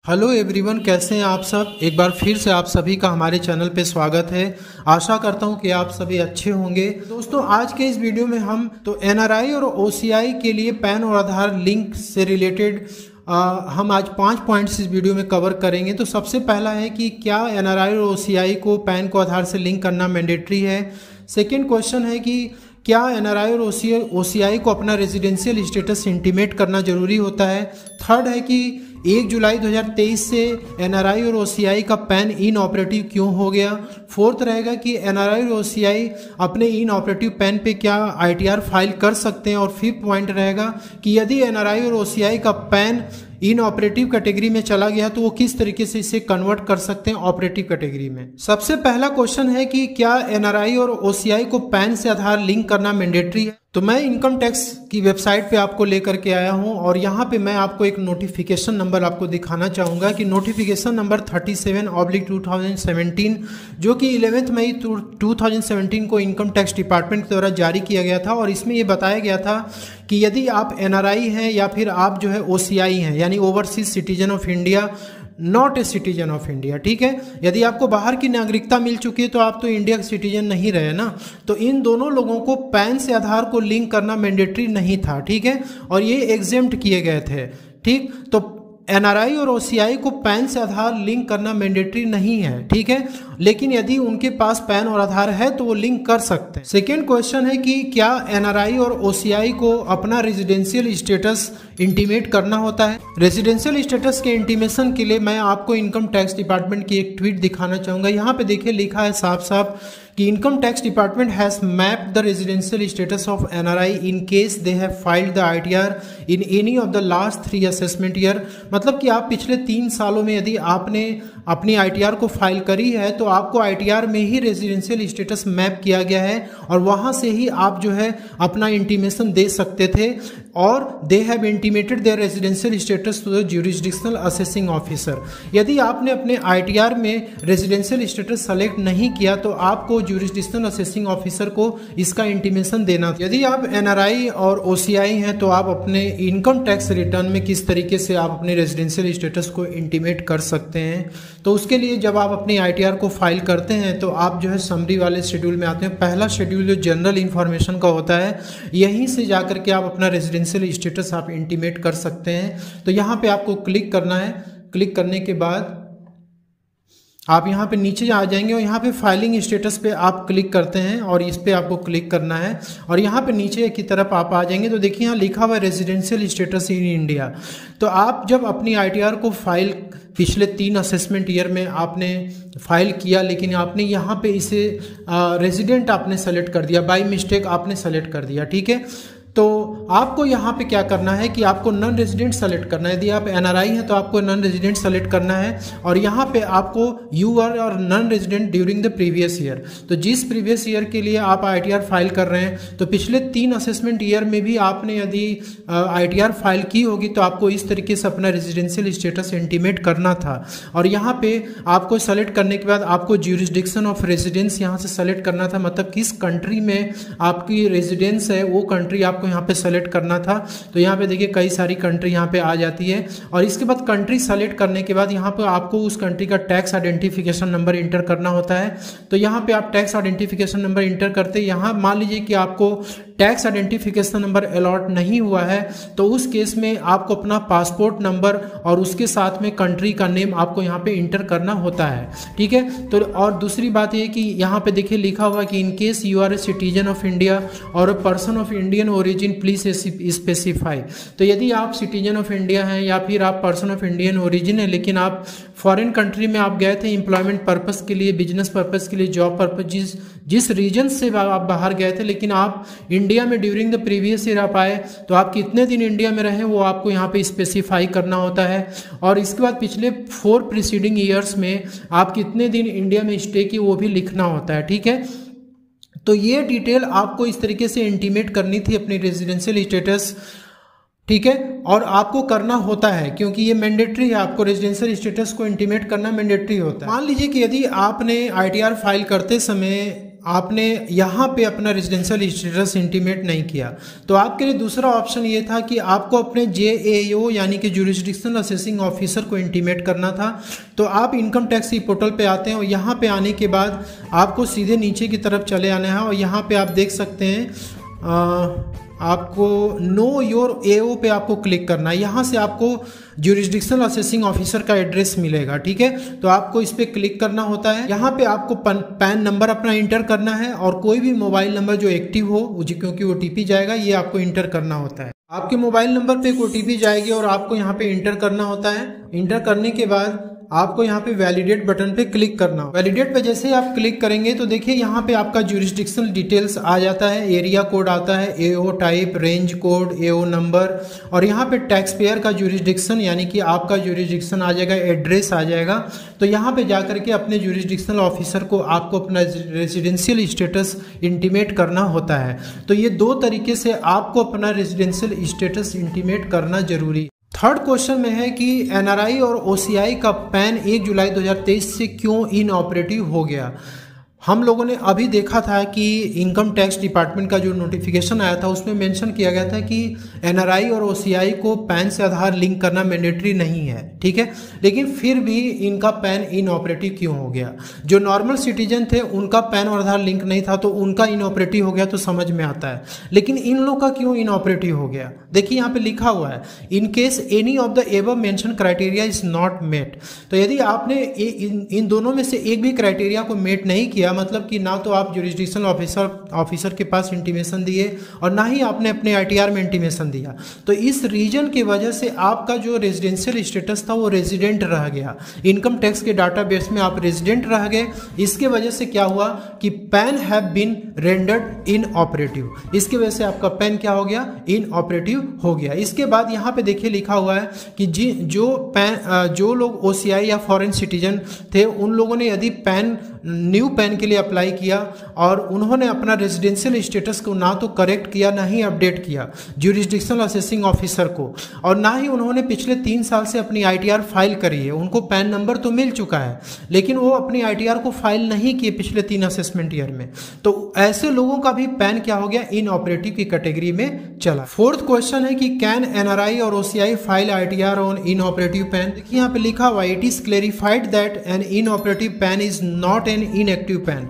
Hello everyone, कैसे हैं आप सब। एक बार फिर से आप सभी का हमारे चैनल पे स्वागत है। आशा करता हूं कि आप सभी अच्छे होंगे। दोस्तों, आज के इस वीडियो में हम एनआरआई और ओसीआई के लिए पैन और आधार लिंक से रिलेटेड हम आज 5 पॉइंट्स इस वीडियो में कवर करेंगे। तो सबसे पहला है कि क्या एनआरआई और ओसीआई को पैन को आधार से लिंक करना मैंडेटरी है। सेकेंड क्वेश्चन है कि क्या एनआरआई और ओसीआई को अपना रेजिडेंशियल स्टेटस इंटीमेट करना जरूरी होता है। थर्ड है कि 1 जुलाई 2023 से एनआरआई और ओसीआई का पैन इन ऑपरेटिव क्यों हो गया। फोर्थ रहेगा कि एनआरआई और ओसीआई अपने इन ऑपरेटिव पैन पे क्या आईटीआर फाइल कर सकते हैं। और फिफ्थ पॉइंट रहेगा कि यदि एनआरआई और ओसीआई का पैन इन ऑपरेटिव कैटेगरी में चला गया तो वो किस तरीके से इसे कन्वर्ट कर सकते हैं ऑपरेटिव कैटेगरी में। सबसे पहला क्वेश्चन है कि क्या एनआरआई और ओसीआई को पैन से आधार लिंक करना मैंडेटरी है। तो मैं इनकम टैक्स की वेबसाइट पे आपको लेकर के आया हूं और यहाँ पे मैं आपको एक नोटिफिकेशन नंबर आपको दिखाना चाहूँगा कि नोटिफिकेशन नंबर 37/2017 जो कि 11 मई 2017 को इनकम टैक्स डिपार्टमेंट के द्वारा जारी किया गया था। और इसमें ये बताया गया था कि यदि आप एनआरआई हैं या फिर आप जो है ओसीआई हैं, यानी overseas citizen of India, not a citizen of India, ठीक है। यदि आपको बाहर की नागरिकता मिल चुकी है तो आप तो इंडिया के सिटीजन नहीं रहे ना, तो इन दोनों लोगों को पैन से आधार को लिंक करना मैंडेटरी नहीं था, ठीक है। और ये एग्जेम्प्ट किए गए थे, ठीक। तो एनआरआई और ओसीआई को पैन से आधार लिंक करना मैंडेटरी नहीं है, ठीक है। लेकिन यदि उनके पास पैन और आधार है तो वो लिंक कर सकते हैं। सेकेंड क्वेश्चन है कि क्या एनआरआई और ओसीआई को अपना रेजिडेंशियल स्टेटस इंटीमेट करना होता है। रेजिडेंशियल स्टेटस के इंटीमेशन के लिए मैं आपको इनकम टैक्स डिपार्टमेंट की एक ट्वीट दिखाना चाहूँगा। यहाँ पे देखिए लिखा है साफ साफ कि income tax department has mapped the residential status of NRI in case they have filed the ITR in any of the last 3 assessment year. मतलब कि आप पिछले 3 सालों में यदि आपने अपनी आईटीआर को फाइल करी है तो आपको आईटीआर में ही रेजिडेंशियल स्टेटस मैप किया गया है और वहां से ही आप जो है अपना इंटीमेशन दे सकते थे। और they have intimated their residential status to the jurisdictional assessing officer. यदि आपने अपने आईटीआर में रेजिडेंशियल स्टेटस सेलेक्ट नहीं किया तो आपको ज्यूरिसडिक्शनल असेसिंग ऑफिसर को इसका इंटीमेशन देना था। यदि आप एनआरआई और ओसीआई हैं तो आप अपने इनकम टैक्स रिटर्न में किस तरीके से आप अपने रेजिडेंशियल स्टेटस को इंटीमेट कर सकते हैं। तो उसके लिए जब आप अपनी आईटीआर को फाइल करते हैं तो आप जो है समरी वाले शेड्यूल में आते हैं। पहला शेड्यूल जो जनरल इन्फॉर्मेशन का होता है, यहीं से जाकर के आप अपना रेजिडेंशियल स्टेटस आप इंटीमेट कर सकते हैं। तो यहाँ पे आपको क्लिक करना है। क्लिक करने के बाद आप यहाँ पे नीचे आ जाएंगे और यहाँ पे फाइलिंग स्टेटस पे आप क्लिक करते हैं और इस पे आपको क्लिक करना है और यहाँ पे नीचे की तरफ आप आ जाएंगे तो देखिए यहाँ लिखा हुआ है रेजिडेंशियल स्टेटस इन इंडिया। तो आप जब अपनी आईटीआर को फाइल पिछले 3 असेसमेंट ईयर में आपने फाइल किया लेकिन आपने यहाँ पे इसे रेजिडेंट आपने सेलेक्ट कर दिया, बाय मिस्टेक आपने सेलेक्ट कर दिया, ठीक है। तो आपको यहाँ पे क्या करना है कि आपको नॉन रेजिडेंट सेलेक्ट करना है। यदि आप एनआरआई हैं तो आपको नॉन रेजिडेंट सेलेक्ट करना है और यहाँ पे आपको यू आर और non resident during the previous year. तो जिस प्रीवियस ईयर के लिए आप आईटीआर फाइल कर रहे हैं तो पिछले 3 असेसमेंट ईयर में भी आपने यदि आईटीआर फाइल की होगी तो आपको इस तरीके से अपना रेजिडेंशियल स्टेटस इंटीमेट करना था। और यहाँ पे आपको सेलेक्ट करने के बाद आपको ज्यूरिसडिक्शन ऑफ रेजिडेंस यहाँ से सेलेक्ट करना था, मतलब किस कंट्री में आपकी रेजिडेंस है वो कंट्री आपको यहाँ पे सेलेक्ट करना था। तो यहाँ पे देखिए कई सारी कंट्री यहाँ पे आ जाती है और इसके बाद कंट्री सेलेक्ट करने के बाद यहाँ पे आपको उस कंट्री का टैक्स आइडेंटिफिकेशन नंबर इंटर करना होता है। तो यहाँ पे आप टैक्स आइडेंटिफिकेशन नंबर इंटर करते हैं। यहाँ मान लीजिए कि आपको टैक्स आइडेंटिफिकेशन नंबर अलॉट नहीं हुआ है तो उस केस में आपको अपना पासपोर्ट नंबर और उसके साथ में कंट्री का नेम आपको यहाँ पे इंटर करना होता है, ठीक है। तो और दूसरी बात ये कि यहाँ पे देखिए लिखा हुआ कि in case you are a citizen of India और a person of Indian origin please specify. तो यदि आप सिटीजन ऑफ इंडिया हैं या फिर आप पर्सन ऑफ इंडियन ओरिजिन है लेकिन आप फॉरेन कंट्री में आप गए थे एम्प्लॉयमेंट पर्पस के लिए, बिजनेस पर्पस के लिए, जॉब पर्पस, जिस रीजन से आप बाहर गए थे लेकिन आप इंडिया में ड्यूरिंग द प्रीवियस ईयर आप आए तो आप कितने दिन इंडिया में रहे वो आपको यहाँ पे स्पेसिफाई करना होता है। और इसके बाद पिछले 4 प्रीसीडिंग ईयर्स में आप कितने दिन इंडिया में स्टे किए वो भी लिखना होता है, ठीक है। तो ये डिटेल आपको इस तरीके से इंटीमेट करनी थी अपनी रेजिडेंशियल स्टेटस, ठीक है। और आपको करना होता है क्योंकि ये मैंडेटरी है, आपको रेजिडेंशियल स्टेटस को इंटीमेट करना मैंडेटरी होता है। मान लीजिए कि यदि आपने आईटीआर फाइल करते समय आपने यहाँ पे अपना रेजिडेंशियल स्टेटस इंटीमेट नहीं किया, तो आपके लिए दूसरा ऑप्शन ये था कि आपको अपने JAO यानी कि जुरिस्डिक्शनल असेसिंग ऑफिसर को इंटीमेट करना था। तो आप इनकम टैक्स ई पोर्टल पे आते हैं और यहाँ पे आने के बाद आपको सीधे नीचे की तरफ चले आना है और यहाँ पे आप देख सकते हैं आपको नो योर AO पे आपको क्लिक करना है। यहाँ से आपको ज्यूरिसडिक्शनल असेसिंग ऑफिसर का एड्रेस मिलेगा, ठीक है। तो आपको इस पे क्लिक करना होता है। यहाँ पे आपको पैन नंबर अपना इंटर करना है और कोई भी मोबाइल नंबर जो एक्टिव हो, क्योंकि OTP जाएगा, ये आपको इंटर करना होता है। आपके मोबाइल नंबर पे एक OTP जाएगी और आपको यहाँ पे इंटर करना होता है। इंटर करने के बाद आपको यहाँ पे वैलिडेट बटन पे क्लिक करना हो। वैलिडेट पे जैसे आप क्लिक करेंगे तो देखिए यहाँ पे आपका ज्यूरिसडिक्शनल डिटेल्स आ जाता है, एरिया कोड आता है, AO type, range code, AO number और यहाँ पे टैक्स पेयर का ज्यूरिसडिक्शन यानी कि आपका ज्यूरिसडिक्शन आ जाएगा, एड्रेस आ जाएगा। तो यहाँ पे जाकर के अपने ज्यूरिसडिक्शनल ऑफिसर को आपको अपना रेजिडेंशियल स्टेटस इंटीमेट करना होता है। तो ये दो तरीके से आपको अपना रेजिडेंशियल स्टेटस इंटीमेट करना जरूरी। थर्ड क्वेश्चन में है कि NRI और OCI का पैन 1 जुलाई 2023 से क्यों इनऑपरेटिव हो गया। हम लोगों ने अभी देखा था कि इनकम टैक्स डिपार्टमेंट का जो नोटिफिकेशन आया था उसमें मेंशन किया गया था कि NRI और OCI को पैन से आधार लिंक करना मैंडेटरी नहीं है, ठीक है। लेकिन फिर भी इनका पैन इनऑपरेटिव क्यों हो गया। जो नॉर्मल सिटीजन थे उनका पैन और आधार लिंक नहीं था तो उनका इनऑपरेटिव हो गया, तो समझ में आता है। लेकिन इन लोगों का क्यों इनऑपरेटिव हो गया, देखिए यहाँ पे लिखा हुआ है in case any of the above mention criteria is not met. तो यदि आपने इन दोनों में से एक भी क्राइटेरिया को मेट नहीं किया, मतलब कि ना तो आप ज्यूरिसडिक्शनल ऑफिसर के पास इंटीमेशन दिए और ना ही आपने अपने ITR में इंटीमेशन दिया, तो इस रीजन की वजह से आपका जो रेजिडेंशियल स्टेटस था वो रेजिडेंट रह गया। इनकम टैक्स के डाटाबेस में आप रेजिडेंट रह गए। इसके वजह से क्या हुआ कि PAN have been rendered inoperative. इसकी वजह से आपका पैन क्या हो गया, इनऑपरेटिव हो गया। इसके बाद यहाँ पे देखिए लिखा हुआ है कि जो लोग OCI या फॉरेन सिटीजन थे उन लोगों ने यदि न्यू पैन के लिए अप्लाई किया और उन्होंने अपना रेजिडेंशियल स्टेटस को ना तो करेक्ट किया ना ही अपडेट किया ज्यूरिसडिक्शनल असेसिंग ऑफिसर को, और ना ही उन्होंने पिछले 3 साल से अपनी ITR फाइल करी है। उनको पैन नंबर तो मिल चुका है लेकिन वो अपनी ITR को फाइल नहीं किए पिछले 3 असेसमेंट ईयर में, तो ऐसे लोगों का भी पैन क्या हो गया, इनऑपरेटिव की कैटेगरी में चला। फोर्थ क्वेश्चन है कि कैन NRI और OCI file ITR on inoperative PAN. देखिए यहाँ पे लिखा हुआ it is clarified that an inoperative PAN is not an inactive PAN.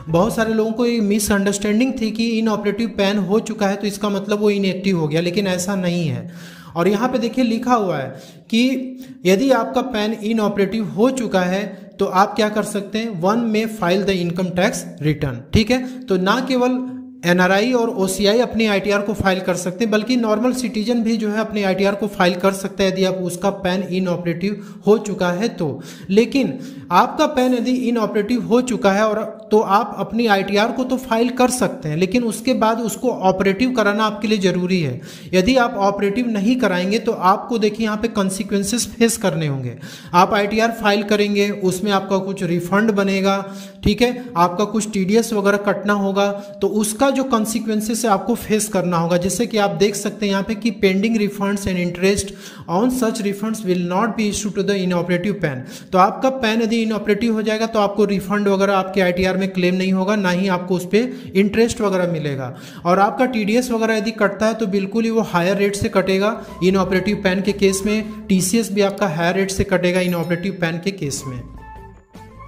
बहुत सारे लोगों को ये मिसअंडरस्टैंडिंग थी कि इनऑपरेटिव पैन हो चुका है तो इसका मतलब वो इनएक्टिव हो गया, लेकिन ऐसा नहीं है। और यहाँ पे देखिए लिखा हुआ है कि यदि आपका पैन इनऑपरेटिव हो चुका है तो आप क्या कर सकते हैं, 1 में file the income tax return, ठीक है। तो ना केवल NRI और OCI अपनी ITR को फाइल कर सकते हैं बल्कि नॉर्मल सिटीजन भी जो है अपनी ITR को फाइल कर सकता है यदि आप उसका पैन इनऑपरेटिव हो चुका है तो। लेकिन आपका पैन यदि इनऑपरेटिव हो चुका है और तो आप अपनी ITR को तो फाइल कर सकते हैं, लेकिन उसके बाद उसको ऑपरेटिव कराना आपके लिए जरूरी है। यदि आप ऑपरेटिव नहीं कराएंगे तो आपको देखिए यहाँ पे कॉन्सिक्वेंसेस फेस करने होंगे। आप ITR फाइल करेंगे, उसमें आपका कुछ रिफंड बनेगा, ठीक है, आपका कुछ TDS वगैरह कटना होगा, तो उसका जो कॉन्सिक्वेंसेस है आपको फेस करना होगा। जैसे कि आप देख सकते हैं यहाँ पे कि pending refunds and interest on such refunds will not be issue to the inoperative PAN. तो आपका पैन यदि इनऑपरेटिव हो जाएगा तो आपको रिफंड वगैरह आपके ITR में क्लेम नहीं होगा, ना ही आपको उस पर इंटरेस्ट वगैरह मिलेगा। और आपका TDS वगैरह यदि कटता है तो बिल्कुल ही वो हायर रेट से कटेगा इनऑपरेटिव पैन के केस में। TCS भी आपका हायर रेट से कटेगा इनऑपरेटिव पैन के केस में।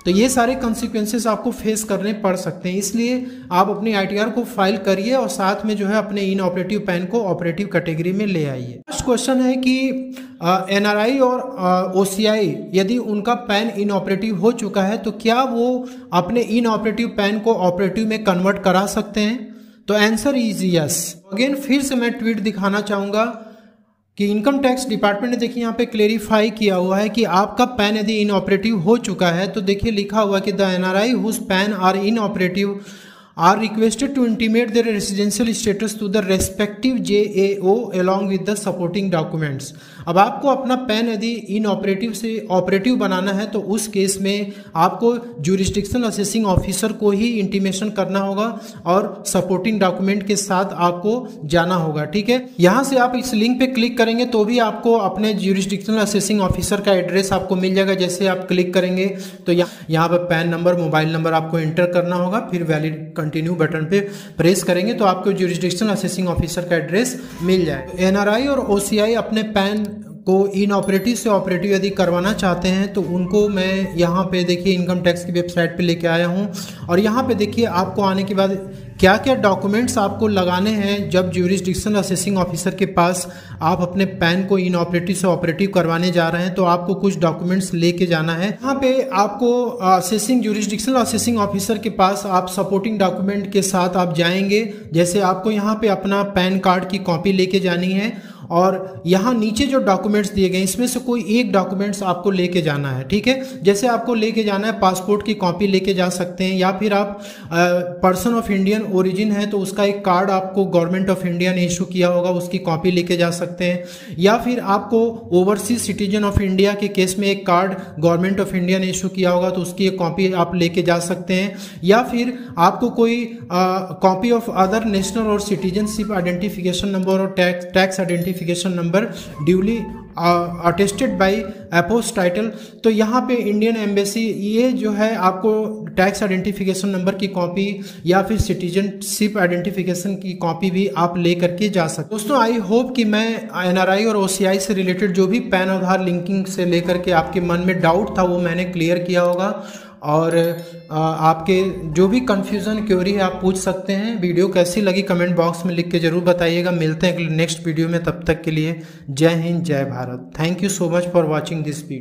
तो ये सारे कॉन्सिक्वेंसेस आपको फेस करने पड़ सकते हैं, इसलिए आप अपनी ITR को फाइल करिए और साथ में जो है अपने inoperative pan co operative category में ले आइए। फर्स्ट क्वेश्चन है कि NRI और OCI यदि उनका पैन इनऑपरेटिव हो चुका है तो क्या वो अपने इनऑपरेटिव पैन को ऑपरेटिव में कन्वर्ट करा सकते हैं। तो आंसर इज यस। अगेन फिर से मैं ट्वीट दिखाना चाहूँगा कि इनकम टैक्स डिपार्टमेंट ने देखिए यहाँ पे क्लेरिफाई किया हुआ है कि आपका पैन यदि इनऑपरेटिव हो चुका है तो देखिए लिखा हुआ है कि the NRI whose PAN are inoperative are requested to intimate their residential status to the respective JAO along with the supporting documents। अब आपको अपना पैन यदि इनऑपरेटिव से ऑपरेटिव बनाना है तो उस केस में आपको ज्यूरिसडिक्शनल असेसिंग ऑफिसर को ही इंटीमेशन करना होगा और सपोर्टिंग डॉक्यूमेंट के साथ आपको जाना होगा। ठीक है, यहाँ से आप इस लिंक पे क्लिक करेंगे तो भी आपको अपने ज्यूरिसडिक्शनल असेसिंग ऑफिसर का एड्रेस आपको मिल जाएगा। जैसे आप क्लिक करेंगे तो यहाँ पर पैन नंबर, मोबाइल नंबर आपको एंटर करना होगा, फिर वैलिड कंटिन्यू बटन पे प्रेस करेंगे तो आपको ज्यूरिसडिक्शनल असेसिंग ऑफिसर का एड्रेस मिल जाएगा। एनआरआई और ओसीआई अपने पैन को इनऑपरेटिव से ऑपरेटिव यदि करवाना चाहते हैं तो उनको मैं यहाँ पे देखिए इनकम टैक्स की वेबसाइट पे लेके आया हूँ और यहाँ पे देखिए आपको आने के बाद क्या क्या डॉक्यूमेंट्स आपको लगाने हैं जब ज्यूरिसडिक्शनल असेसिंग ऑफिसर के पास आप अपने पैन को इनऑपरेटिव से ऑपरेटिव करवाने जा रहे हैं तो आपको कुछ डॉक्यूमेंट्स लेके जाना है। यहाँ पे आपको असेसिंग ज्यूरिसडिक्शनल असेसिंग ऑफिसर के पास आप सपोर्टिंग डॉक्यूमेंट के साथ आप जाएंगे। जैसे आपको यहाँ पे अपना पैन कार्ड की कॉपी लेके जानी है और यहाँ नीचे जो डॉक्यूमेंट्स दिए गए इसमें से कोई एक डॉक्यूमेंट्स आपको लेके जाना है। ठीक है, जैसे आपको लेके जाना है पासपोर्ट की कॉपी लेके जा सकते हैं या फिर आप पर्सन ऑफ इंडियन ओरिजिन है तो उसका एक कार्ड आपको गवर्नमेंट ऑफ इंडिया ने इशू किया होगा, उसकी कॉपी लेके जा सकते हैं। या फिर आपको ओवरसीज सिटीजन ऑफ इंडिया के केस में एक कार्ड गवर्नमेंट ऑफ इंडिया ने इशू किया होगा तो उसकी एक कॉपी आप लेके जा सकते हैं। या फिर आपको कोई कॉपी ऑफ अदर नेशनल और सिटीजनशिप आइडेंटिफिकेशन नंबर और tax identification number duly attested by apostille, तो यहाँ पे इंडियन एम्बेसी ये जो है आपको टैक्स आइडेंटिफिकेशन नंबर की कॉपी या फिर सिटीजनशिप आइडेंटिफिकेशन की कॉपी भी आप ले करके जा सकते। दोस्तों आई होप कि मैं एनआरआई और ओसीआई से रिलेटेड जो भी पैन आधार लिंकिंग से लेकर के आपके मन में डाउट था वो मैंने क्लियर किया होगा और आपके जो भी कंफ्यूजन क्वेरी है आप पूछ सकते हैं। वीडियो कैसी लगी कमेंट बॉक्स में लिख के जरूर बताइएगा। मिलते हैं नेक्स्ट वीडियो में, तब तक के लिए जय हिंद जय Bharat. Thank you so much for watching this video.